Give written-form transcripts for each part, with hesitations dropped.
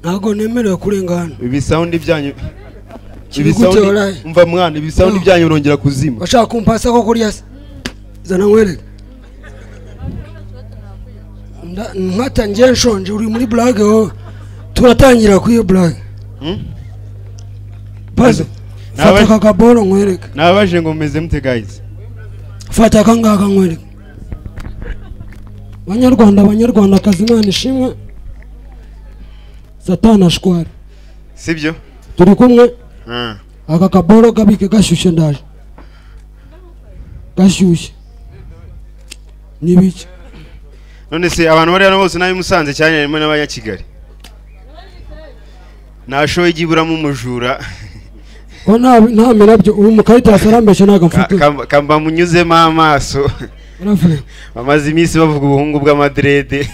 Ntago nemerewe kurengana. Ibi sound byanyu. Ibi sound umva mwana, ibi sound byanyu urongera kuzima. Bashaka kumpasa ko kuri yasa. Zana nkwereke. Nkata ngiye nshonje uri muri blague ho. Turatangira ku iyo blague. Pazo. Fata kakaboro nkwereke. Nabaje ngo meze mute guys. Fata kangaka nkwereke. Banyarwanda kazi Imana ishimwe. Satana ashwara. Sibyo? Turi kumwe. Aka kaboro gabike gashyushye ndaje. Gashyushye. Nibiki. None se abantu bari hano bose nabi Musanze cyane harimo n'abanya Kigali. Nasho igiburamo umujura. Ko nta mirabyo uri mu karita sarambeshe naga mfuke. Kamba munyuzemo amaso. Amazi imisi bavuga ubuhungu bw'amadrede.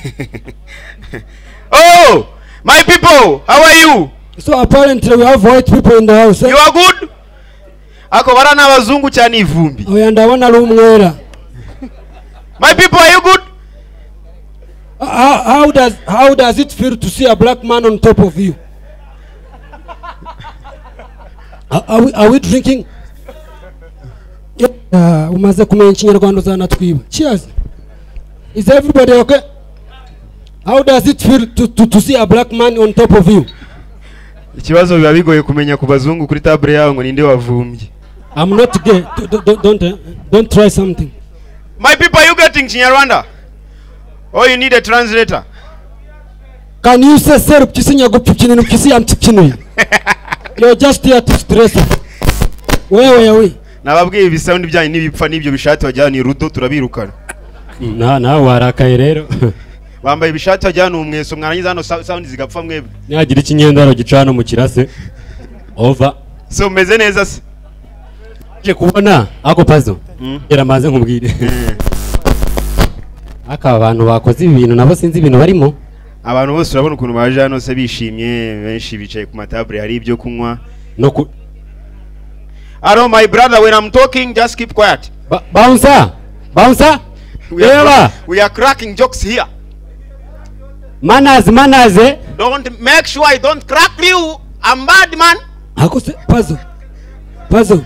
Oh! My people, how are you? So apparently we have white people in the house. You are good? Ako barana abazungu cyane ivumbi. Oya ndabona ari umwera. My people, are you good? How does it feel to see a black man on top of you? Are we drinking? Umaze kumenya Kinyarwanda uzanatwiba. Cheers. Is everybody okay? How does it feel to see a black man on top of you? Ikibazo biba bigoye kumenya ku bazungu kuri table yawe ngo ninde wavumbye. I'm not gay. Don't try something. My people, are you getting Kinyarwanda? Or you need a translator? Can you say sir kisinya gupfukina kisi amtkinuye? You're just here to stress. Wewe. Nababwiye ibi sound byanyu nibipfa nibyo bishati wajyana rudo turabirukana. Na warakaye rero. Bambaye ibishati wajyana umweso mwarangiza hano sound zigapfa mwebwe. Nyagira ikinyendaro gicana mu kirase. Over. So meze neza se. Je kubona ako Pazo. Iramaze nkubwire. Aka abantu bakoze ibintu nabo sinzi ibintu barimo. Abantu bose urabona ukuntu baje hano se bishimye benshi bicaye ku matable hari ibyo kunywa no ku Hello my brother, when I'm talking just keep quiet. Bouncer. We are cracking jokes here. Manners. Don't make sure I don't crack you. I'm bad man. Akose Pazo.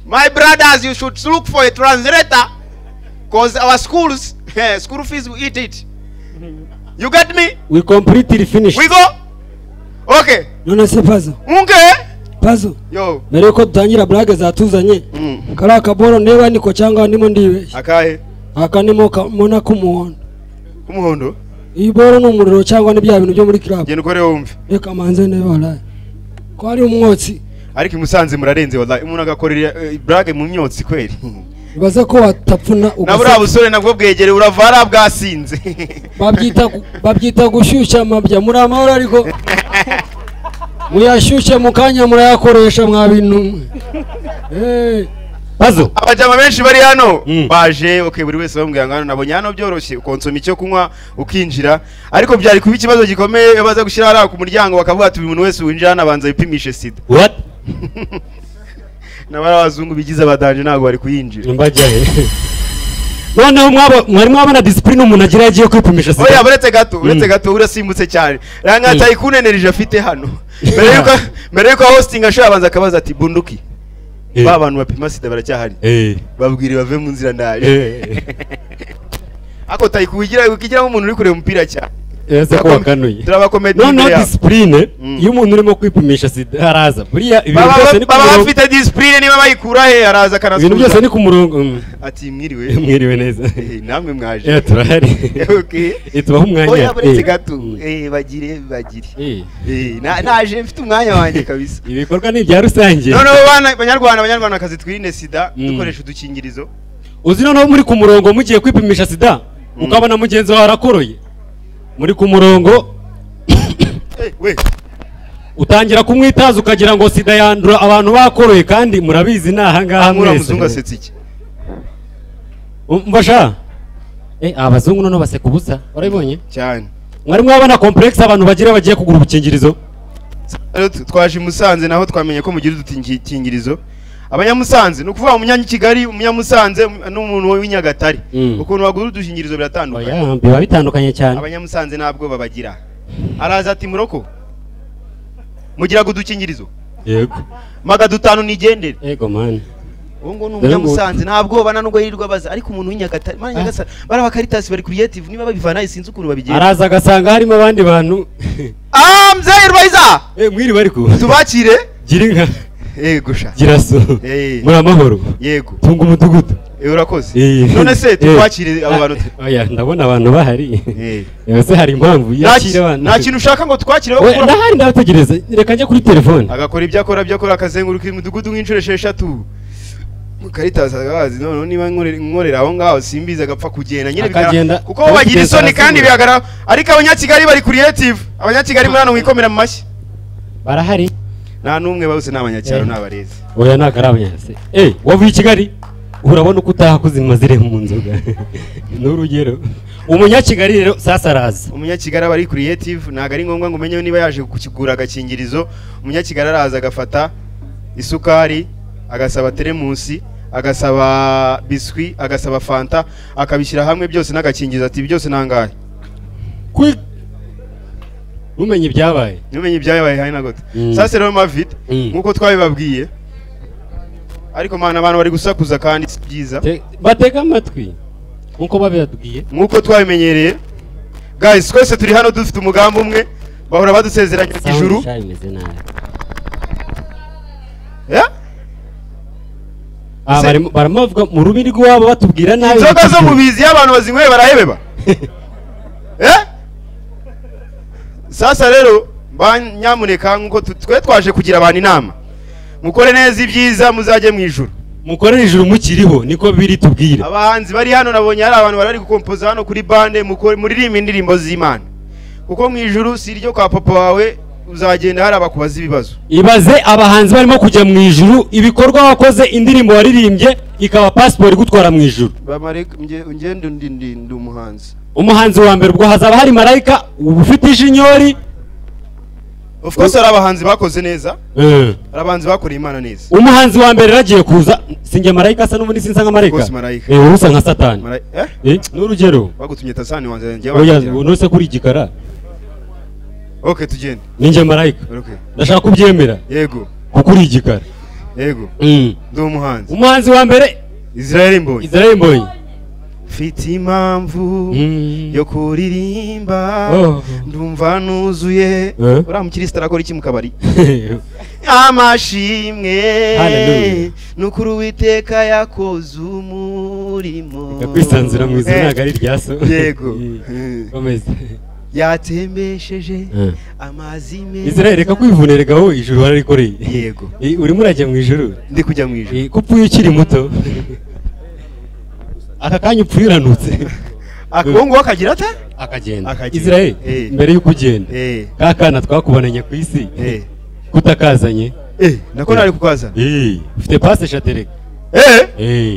My brothers, you should look for a translator because our schools school fees we eat it. You get me? We completely finished. We go? Okay. None se Pazo. Okay. Pazo. Yo. Mbere ko dutangira blague zatuzanye. Kara kaboro neba niko cyangwa ndimo ndibeshya. Akahe? Akanimo mona kumuhondo. Kumuhondo? Iboro n'umuriro cyangwa ni bya bintu byo muri club. Genda ukore wumve. Reka manze neba wallahi. Ko ari umwotsi. Ariko Musanze murarenze wallahi umuntu agakorera blague mu myotsi kweri. Baza ko watapfuna nabura busore nabwo bwegere uravara bwasinze. Babyita gushyushya amabya muri amahoro ariko muyashyushye mukanya murayakoresha mwa bintu. Pazo abajama benshi bari hano baje okay buri wese bambwira ngano nabonye hano byoroshye ukonsoma icyo kunywa ukinjira ariko byari kuba ikibazo gikomeye baza gushira ara ku muryango bakavuga ati umuntu wese winjira nabanza yipimishe sida. What? Nabara abazungu bigize abadanje ntago bari kuyinjira. Mbajaye. Noneho mwari mwabona discipline umuntu agira yagiye kwipimisha sida. Oya buretse gato urasimbutse cyane. Ranga atayikunenirije afite hano. Mbere yuko hosting ashobora abanza akabaza ati bunduki. Ba bantu bapima sida baracyahari. Babwire bave mu nzira ndaje. Ako tayikugira ukigira umuntu uri kure umupira cyane. Ese ko wakanuye. Turabakomedi. No discipline. Iyo umuntu urimo kwipimisha sida araza. Buriya ibintu byose ni ku murongo. Baba bafite discipline niba bayikura he araza kanasubiza. Ibintu byose ni ku murongo. Ati mwiriwe neza. Namwe mwaje. Turahari. Okay. Itubaho umwanya. Oya buretse gato. Bagire. Naje mfite umwanya wanjye kabisa. Ibikorwa ni bya rusange. No banyarwanda kazi twirinde sida dukoresha udukingirizo. Uzi noneho muri ku murongo mugiye kwipimisha sida ukabona mugenzi wawe arakoroye. Muri ku murongo utangira kumwitaza ukagira ngo sida yandura abantu bakoroye kandi murabizi naha ngaha mwese. Muzungu asetse iki? Mbasha abazungu none baseka ubusa urabibonye cyane. Mwari mwabona complex abantu bagiye kugura ubukingirizo. Twaje Musanze naho twamenye ko mugira udukingirizo. Abanyamusanze no kuvuga umunyanyikigali umunyamusanze n'umuntu w'Inyagatare ukuntu bagura udukingirizo biratandukanye. Oya biba bitandukanye cyane. Abanyamusanze ntabwo babagira. araza ati muroko mugira gudukingirizo yego maga dutanu nigendere yego man ngo n'umunyamusanze ntabwo bana nubwo yirirwa baza ariko umuntu w'Inyagatare man Nyagasare baraba Caritas bari creative niba babivana isinzi ukuntu babigira araza agasanga harimo abandi bantu mzee Rwaiza mwiri bari ku tubakire girinka yego sha giraso muri amahoro yego tunga umudugudu urakoze none se tubakire abo bantu oya ndabona abantu bahari yose hari impamvu yakire abantu nta kintu ushaka ngo twakire bakora ndahari ndabategereza reka njye kuri telefone agakora ibyo akora akazenguruka umudugudu nk'inshuro 6 Caritas agazi none niba nkorera aho ngaho simbiza agapfa kugenda nyine bikagenda kuko bagira isoni kandi bihagara ariko abanyakigali bari creative abanyakigali muri hano mwikomera mu mashyi barahari nta numwe bose n'abanyacyaro n'abarezi oya nagarabanyase wavuye Kigali urabona uko utahakuze mazire mu nzoga n'urugero umunyakigali rero sasa araza umunyakigali aba ari creative ntago ari ngombwa ngo umenye niba yaje kukigura agakingirizo umunyakigali araza agafata isukari agasaba teremusi agasaba biswi agasaba fanta akabishyira hamwe byose n'agakingirizo ati byose nangahe umenye ibyabaye hari nagote sasa rero Mavid nkuko twabibabwiye ariko mana abantu bari gusakuza kandi byiza batega amatwi nkuko babibabwiye nkuko twabimenyereye guys twese turi hano dufite umugambi umwe bahora badusezeranya ijuru baramuvuga mu rubiri rwabo batubwira nabi inzoga zo mubizi y'abantu bazinyweye barahebeba sasa rero banyamuneka nkuko twe twaje kugira abantu inama mukore neza ibyiza muzajye mu ijuru mukorera ijuru mukiriho niko biri tubwire abahanzi bari hano nabonye hari abantu bari gukompoza hano kuri bande muririmba indirimbo z'Imana kuko mu ijuru si iryo kwa papa wawe uzagenda hari abakubaza ibibazo ibaze abahanzi barimo kujya mu ijuru ibikorwa wakoze indirimbo waririmbye ikaba passport gutwara mu ijuru ngende ndi umuhanzi wa mbere ubwo hazaba hari marayika ufite ijinyori of course ari abahanzi bakoze neza ari abahanzi bakoreye Imana neza umuhanzi wa mbere ragiye kuza singe marayika asa n'ubundi sinza nka marayika urusa nka satani n'urugero bagutumye tasani wanze njye oya nose kuri igikara okay tugende ninje marayika ndashaka kubyemera yego kukuri igikara yego ndi umuhanzi wa mbere Israel Mbonyi mfite impamvu yo kuririmba ndumva nuzuye uriya mukirisitu arakora iki mu kabari amashimwe n'ukuri Uwiteka yakoze umurimo kwisanzura mu izina ntabwo ari rya so yego komeza yatembesheje amazi meza Israel reka kwivunera gaho ijuru wararikoreye yego urimo urajya mu ijuru ndi kujya mu ijuru kupfuye ukiri muto aka kanya upfuye uranutse akabongo akagira ata akagenda Israel mbere yuko ugenda ka kana twakubonanye ku isi kutakazanye nako nari kukazana ufite passe shatereka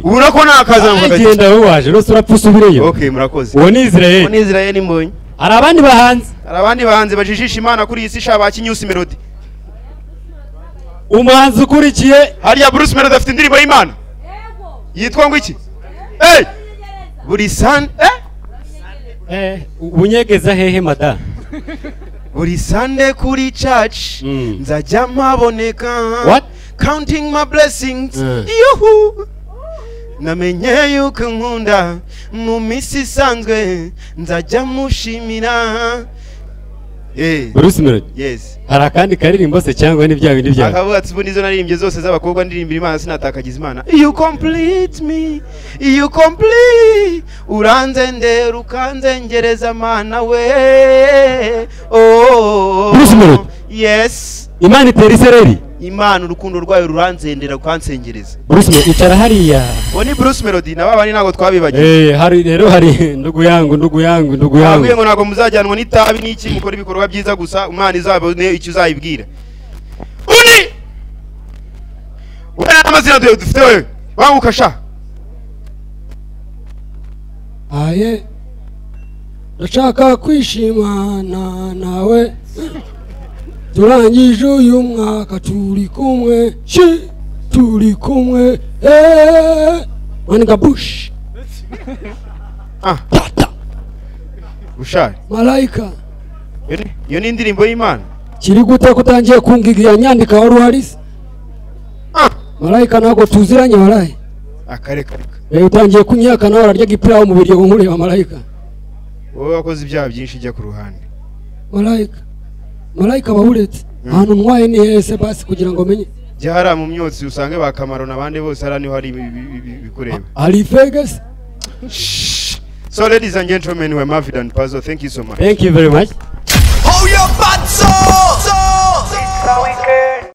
ubona ko nakazana agenda wowe waje rose urapfa usubireyo okay murakoze uwo ni Israel Mbonyi hari abandi bahanzi bajijisha Imana kuri iyi si shaba Kinyusi Melody umuhanzi ukurikiye hariya Bruce Melody afite indirimbo y'Imana yitwa ngo iki buri Sunday ubunyegeza hehe mada buri Sunday kuri church nzajya mpaboneka counting my blessings yuhu namenye yuko nkunda mu misi isanzwe nzajya mushimira Bruce Melody yes hari akandi karirimbo se cyangwa ni bya bindi bya akavuga ati ubu nizo naririmbye zose z'abakobwa ndirimbira Imana sinatakagiza Imana you complete me uranzendera ukanzengereza Mana we Bruce Melody yes Imana itera isereri Imana urukundo rwayo ruranzendera ukansengereza Bruce Melody icara hariya ni Bruce Melody nababani nago twabibagiye hari rero hari ndugu yangu ngo nago muzajyanwa n'itabi n'iki mukora ibikorwa byiza gusa Imana izabone icyo uzayibwira wewe amazina dufite wewe banguka sha ndashaka kwishimana nawe turangije uyu mwaka turi kumwe manika bush tata marayika Iyo ni indirimbo y'Imana. Kiri gute kutangiye kungigira nyandika wari uhari? Malayika ntabwo tuziranye waraye. Akareka. Utangiye kunyaka nawe ararya gipira mu biryo nkureba Malayika. Wowe wakoze ibyaha byinshi jya ku ruhande. Malayika bahuretse. Ahantu ntwaye ni hese basi kugira ngo menye. Jyara mu myotsi usange bakamaro nabande bose arani hari bikureba. Ali Vegas. So ladies and gentlemen, we're Mavid and Puzzle. Thank you so much. Thank you very much. Hold your butts up!